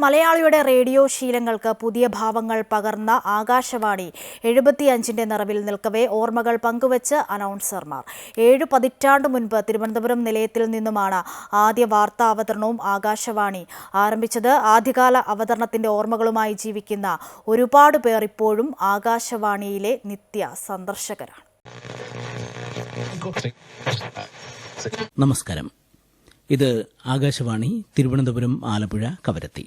മലയാളിയുടെ റേഡിയോ ശീലങ്ങൾക്ക് പുതിയ ഭാവങ്ങൾ പകർന്ന ആകാശവാണി 75ന്റെ നിറവിൽ നിൽക്കവേ ഓർമ്മകൾ പങ്കുവച്ച് അനൗൺസർമാർ. 7 പതിറ്റാണ്ട് മുൻപ് തിരുവനന്തപുരം നിലയത്തിൽ നിന്നുമാണ് ആദ്യ വാർത്താ അവതരണവും ആകാശവാണി ആരംഭിച്ചത്. ആദ്യകാല അവതരണത്തിന്റെ ഓർമ്മകളുമായി ജീവിക്കുന്ന ഒരുപാട് പേർ ഇപ്പോഴും ആകാശവാണിയിലെ നിത്യ സന്ദർശകരാണ്. നമസ്കാരം. ഇത് ആകാശവാണി തിരുവനന്തപുരം, ആലപ്പുഴ, കവരത്തി.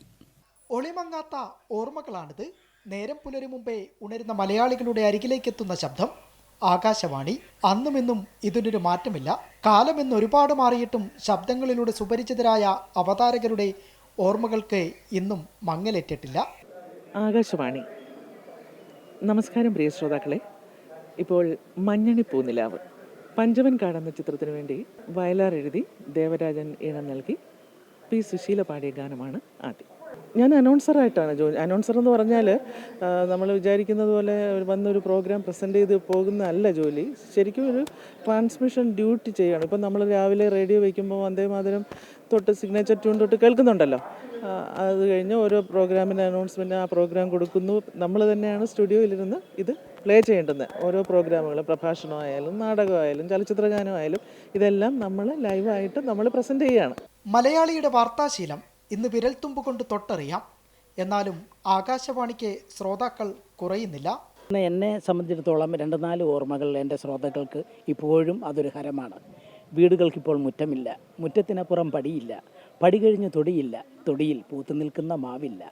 ഒളിമങ്ങാത്ത ഓർമ്മകളാണിത്. നേരം പുലരും മുമ്പേ ഉണരുന്ന മലയാളികളുടെ അരികിലേക്കെത്തുന്ന ശബ്ദം ആകാശവാണി. അന്നുമെന്നും ഇതിനൊരു മാറ്റമില്ല. കാലമെന്ന് ഒരുപാട് മാറിയിട്ടും ശബ്ദങ്ങളിലൂടെ സുപരിചിതരായ അവതാരകരുടെ ഓർമ്മകൾക്ക് ഇന്നും മങ്ങലേറ്റിട്ടില്ല. ആകാശവാണി. നമസ്കാരം പ്രിയ ശ്രോതാക്കളെ. ഇപ്പോൾ മഞ്ഞണി പൂനിലാവ് പഞ്ചവൻ കാടെന്ന ചിത്രത്തിനു വേണ്ടി വയലാർ എഴുതി ദേവരാജൻ ഈണം നൽകി പി. സുശീല പാടിയ ഗാനമാണ് ആദ്യം. ഞാൻ അനൗൺസറായിട്ടാണ് ജോലി. അനൗൺസർ എന്ന് പറഞ്ഞാൽ നമ്മൾ വിചാരിക്കുന്നത് പോലെ വന്നൊരു പ്രോഗ്രാം പ്രസൻറ്റ് ചെയ്ത് പോകുന്നതല്ല ജോലി. ശരിക്കും ഒരു ട്രാൻസ്മിഷൻ ഡ്യൂട്ടി ചെയ്യുകയാണ്. ഇപ്പം നമ്മൾ രാവിലെ റേഡിയോ വയ്ക്കുമ്പോൾ വന്ദേമാതരം തൊട്ട് സിഗ്നേച്ചർ ട്യൂൺ തൊട്ട് കേൾക്കുന്നുണ്ടല്ലോ. അത് കഴിഞ്ഞ് ഓരോ പ്രോഗ്രാമിൻ്റെ അനൗൺസ്മെൻറ്റ് ആ പ്രോഗ്രാം കൊടുക്കുന്നു. നമ്മൾ തന്നെയാണ് സ്റ്റുഡിയോയിലിരുന്ന് ഇത് പ്ലേ ചെയ്യേണ്ടുന്നത്. ഓരോ പ്രോഗ്രാമുകൾ, പ്രഭാഷണമായാലും നാടകമായാലും ചലച്ചിത്രഗാനമായാലും ഇതെല്ലാം നമ്മൾ ലൈവായിട്ട് നമ്മൾ പ്രസൻറ്റ് ചെയ്യുകയാണ്. മലയാളിയുടെ വാർത്താശീലം ഇന്ന് വിരൽത്തുമ്പ് കൊണ്ട് തൊട്ടറിയാം. എന്നാലും ആകാശവാണിക്ക് ശ്രോതാക്കൾ കുറയുന്നില്ല. എന്നെ സംബന്ധിച്ചിടത്തോളം 2-4 ഓർമ്മകൾ എൻ്റെ ശ്രോതാക്കൾക്ക് ഇപ്പോഴും അതൊരു ഹരമാണ്. വീടുകൾക്കിപ്പോൾ മുറ്റമില്ല, മുറ്റത്തിനപ്പുറം പടിയില്ല, പടി കഴിഞ്ഞ് തൊടിയില്ല, തൊടിയിൽ പൂത്തു നിൽക്കുന്ന മാവില്ല,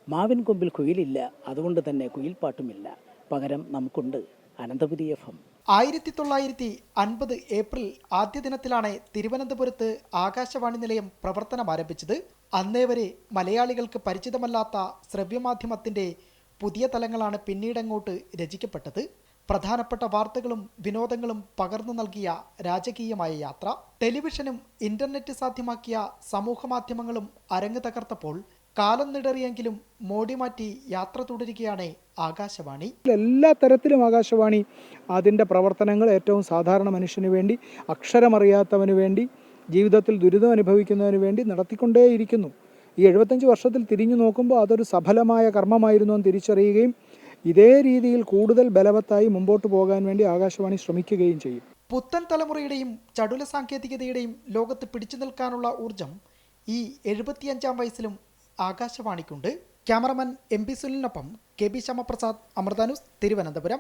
മാവിൻ കൊമ്പിൽ കുയിലില്ല, അതുകൊണ്ട് തന്നെ കുയിൽപ്പാട്ടുമില്ല, പകരം നമുക്കുണ്ട് അനന്തപുരി FM. 1950 ഏപ്രിൽ ആദ്യ ദിനത്തിലാണ് തിരുവനന്തപുരത്ത് ആകാശവാണി നിലയം പ്രവർത്തനം ആരംഭിച്ചത്. അന്നേ വരെ മലയാളികൾക്ക് പരിചിതമല്ലാത്ത ശ്രവ്യമാധ്യമത്തിന്റെ പുതിയ തലങ്ങളാണ് പിന്നീടങ്ങോട്ട് രചിക്കപ്പെട്ടത്. പ്രധാനപ്പെട്ട വാർത്തകളും വിനോദങ്ങളും പകർന്നു നൽകിയ രാജകീയമായ യാത്ര. ടെലിവിഷനും ഇന്റർനെറ്റ് സാധ്യമാക്കിയ സമൂഹ മാധ്യമങ്ങളും അരങ്ങ് തകർത്തപ്പോൾ കാലം നിടറിയെങ്കിലും മോടി മാറ്റി യാത്ര തുടരുകയാണ് ആകാശവാണി. എല്ലാ തരത്തിലും ആകാശവാണി അതിൻ്റെ പ്രവർത്തനങ്ങൾ ഏറ്റവും സാധാരണ മനുഷ്യന് വേണ്ടി, അക്ഷരമറിയാത്തവന് വേണ്ടി, ജീവിതത്തിൽ ദുരിതം അനുഭവിക്കുന്നതിന് വേണ്ടി നടത്തിക്കൊണ്ടേയിരിക്കുന്നു. ഈ 75 വർഷത്തിൽ തിരിഞ്ഞു നോക്കുമ്പോൾ അതൊരു സഫലമായ കർമ്മമായിരുന്നു എന്ന് തിരിച്ചറിയുകയും ഇതേ രീതിയിൽ കൂടുതൽ ബലവത്തായി മുമ്പോട്ട് പോകാൻ വേണ്ടി ആകാശവാണി ശ്രമിക്കുകയും ചെയ്യും. പുത്തൻ തലമുറയുടെയും ചടുല സാങ്കേതികതയുടെയും ലോകത്ത് പിടിച്ചു നിൽക്കാനുള്ള ഊർജം ഈ 75ാം വയസ്സിലും ആകാശവാണിക്കുണ്ട്. ക്യാമറമാൻ MP സുനിലിനൊപ്പം KB ശ്യാമപ്രസാദ്, അമൃത ന്യൂസ്, തിരുവനന്തപുരം.